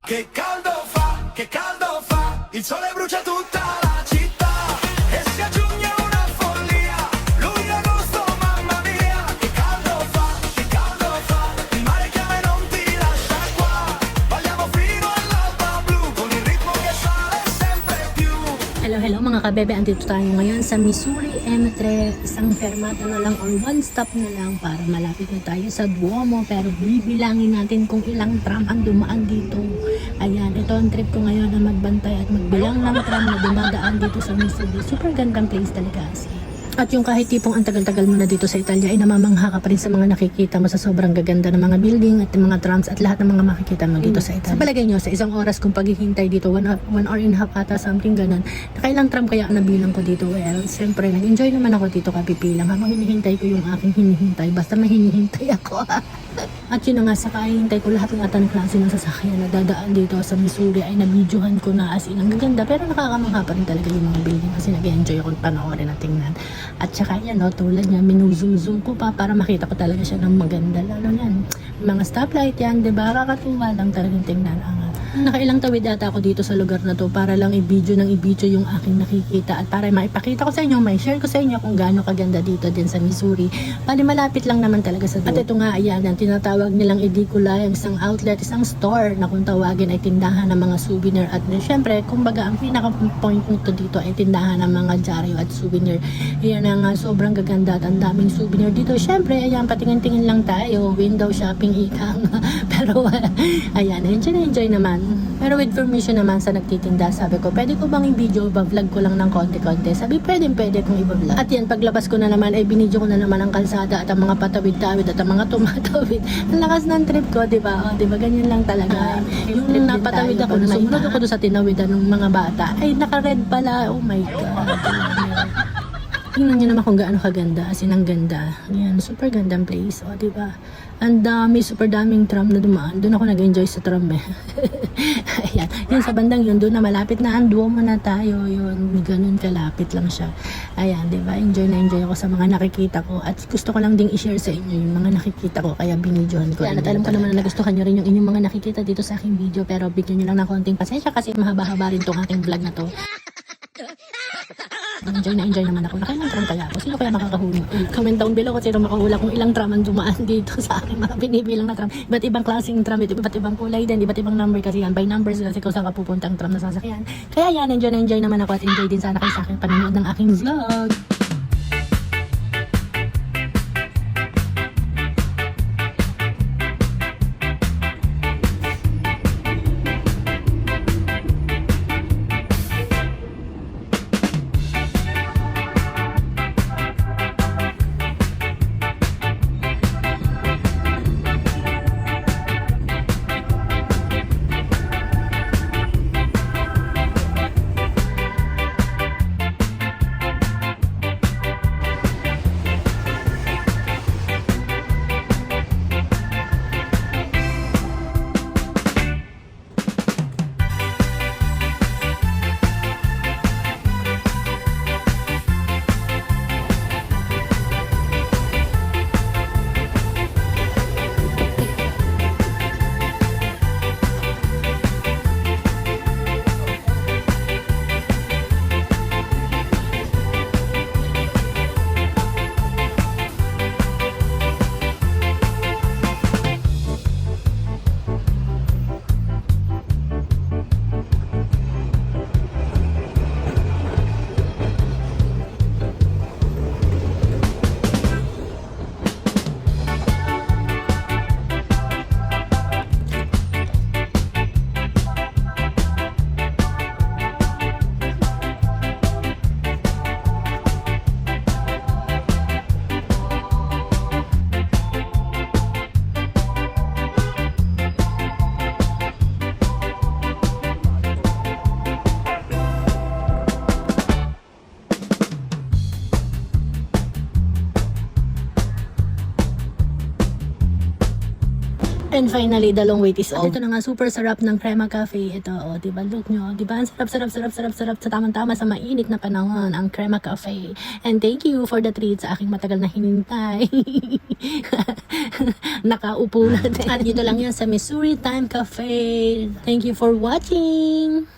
che caldo fa, il sole brucia tutta la città e si aggiunge una follia, luglio e agosto mamma mia, che caldo fa, il mare chiama e non ti lascia qua, balliamo fino all'alba blu, con il ritmo che sale sempre più. Hello mga kabebe, andito tayo ngayon sa Missouri M3, isang fermata na lang or one stop na lang para malapit na tayo sa Duomo, pero bibilangin natin kung ilang tram ang dumaan dito. Ayan, ito ang trip ko ngayon na magbantay at magbilang ng tram na dumadaan dito sa Missouri. Super gandang place talaga kasi. At yung kahit tipong ang tagal-tagal mo na dito sa Italia ay namamangha ka pa rin sa mga nakikita mo sa sobrang gaganda ng mga building at mga trams at lahat ng mga makikita mo dito sa Italia. Sa palagay nyo, sa isang oras kung paghihintay dito, 1 hour and a half ata, something ganun. Nakailang tram kaya nabilang ko dito? Well, siyempre, nag-enjoy naman ako dito kapipilang habang hinihintay ko yung aking hinihintay. Basta may hinihintay ako. At yun na nga, sa kahihintay ko lahat ng ng klase ng sasakyan na dadaan dito sa Missouri ay nabidyohan ko na as in ang gaganda, pero nakakamangha pa rin talaga yung mga building kasi nag-enjoy ako panoorin at tingnan. At saka yan, no, tulad niya, minuzum-zoom ko pa para makita ko talaga siya ng maganda. Lalo yan, mga stoplight yan, diba? Kakatuwa lang talagang tingnan. Nakailang tawid ata ako dito sa lugar na to para lang i-video yung aking nakikita at para maipakita ko sa inyo, may share ko sa inyo kung gaano kaganda dito din sa Missouri. Bali malapit lang naman talaga sa Duomo. At ito nga, ayan, ang tinatawag nilang edicula, yung isang outlet, isang store na kung tawagin ay tindahan ng mga souvenir. At syempre, kumbaga, ang pinaka-point nito dito ay tindahan ng mga dyaryo at souvenir. Ayan nga, sobrang gaganda at ang daming souvenir dito. Syempre, ayan, patingin-tingin lang tayo, window shopping ikang. Pero, ayan, enjoy naman. Pero with permission naman sa nagtitinda, sabi ko, pwede ko bang i-video, vlog ko lang ng konti-konti? Sabi, pwede kong i-vlog. At yan, paglabas ko na naman, ay binidyo ko na naman ang kalsada at ang mga patawid-tawid at ang mga tumatawid. Ang lakas ng trip ko, di ba? O, di ba? Ganyan lang talaga. Yung napatawid ako, sumunod ako doon sa tinawidan ng mga bata, ay naka-red pala. Oh my God. Tingnan nyo naman kung gaano kaganda, as in ang ganda. Yan, super gandang place, o diba? Ang dami, super daming tram na dumaan. Doon ako nag-enjoy sa tram eh. Ayan, yun sa bandang yun, doon na malapit na ang Duomo na tayo. Yun, ganun kalapit lang siya. Ayan, diba? Enjoy ako sa mga nakikita ko. At gusto ko lang ding i-share sa inyo yung mga nakikita ko, kaya binidyohan ko. Yan, at alam ko naman na nagustuhan nyo rin yung inyong mga nakikita dito sa aking video. Pero bigyan nyo lang ng konting pasensya kasi mahaba-haba rin tong aking vlog na to. Enjoy naman ako. Nakailang tram kaya ako? Sino kaya makakahuli? Comment down below kung sino makahula kung ilang tram ang dumaan dito sa aking mga binibilang na tram. Iba't ibang klaseng tram, iba't ibang kulay din, iba't ibang number kasi yan. By numbers kasi kung saan ka pupunta ang tram na sasakyan. Kaya yan, enjoy naman ako at enjoy din sana kayo sa akin panonood ng aking vlog. And finally, the long wait is over. Ito na nga, super sarap ng Crema Cafe. Ito, diba, look nyo. Diba, ang sarap sa tamang-tama sa mainit na panahon, ang Crema Cafe. And thank you for the treat sa aking matagal na hinintay. Nakaupo natin. At dito lang yan sa Missouri Time Cafe. Thank you for watching.